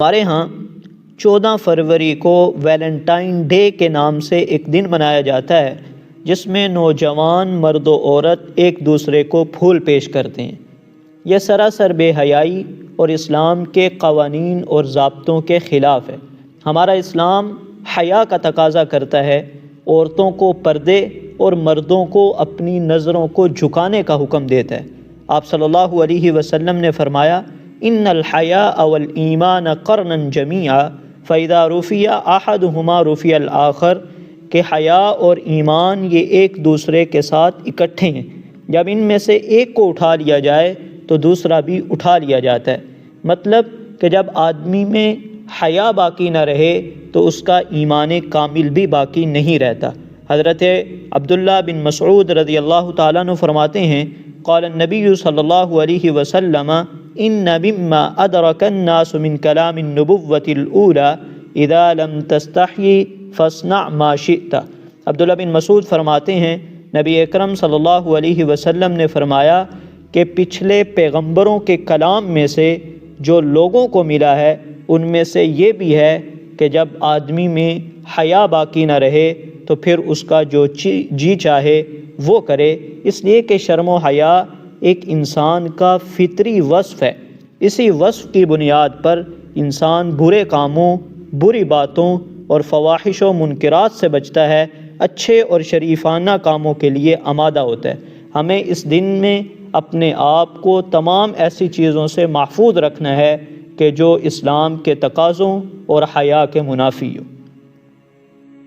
ہمارے ہاں 14 فروری کو ویلنٹائن ڈے کے نام سے ایک دن منایا جاتا ہے جس میں نوجوان مرد و عورت ایک دوسرے کو پھول پیش کرتے ہیں۔ یہ سراسر بے حیائی اور اسلام کے قوانین اور ضابطوں کے خلاف ہے۔ ہمارا اسلام حیا کا تقاضا کرتا ہے، عورتوں کو پردے اور مردوں کو اپنی نظروں کو جھکانے کا حکم دیتا ہے۔ آپ صلی اللہ علیہ وسلم نے فرمایا، ان الحیاء والایمان قرنا جمیعا فاذا رفع احدہما رفع الآخر، کہ حیا اور ایمان یہ ایک دوسرے کے ساتھ اکٹھے ہیں، جب ان میں سے ایک کو اٹھا لیا جائے تو دوسرا بھی اٹھا لیا جاتا ہے۔ مطلب کہ جب آدمی میں حیا باقی نہ رہے تو اس کا ایمان کامل بھی باقی نہیں رہتا۔ حضرت عبداللہ بن مسعود رضی اللہ تعالیٰ عنہ فرماتے ہیں، قال النبی صلی اللہ علیہ وسلم ان مما ادرک الناس من کلام النبوۃ الاولی اذا لم تستحی فاصنع ما شئت۔ عبداللہ بن مسعود فرماتے ہیں، نبی اکرم صلی اللہ علیہ وسلم نے فرمایا کہ پچھلے پیغمبروں کے کلام میں سے جو لوگوں کو ملا ہے ان میں سے یہ بھی ہے کہ جب آدمی میں حیا باقی نہ رہے تو پھر اس کا جو جی چاہے وہ کرے، اس لیے کہ شرم و حیا ایک انسان کا فطری وصف ہے۔ اسی وصف کی بنیاد پر انسان برے کاموں، بری باتوں اور فواحش و منکرات سے بچتا ہے، اچھے اور شریفانہ کاموں کے لیے آمادہ ہوتا ہے۔ ہمیں اس دن میں اپنے آپ کو تمام ایسی چیزوں سے محفوظ رکھنا ہے کہ جو اسلام کے تقاضوں اور حیا کے منافی ہو۔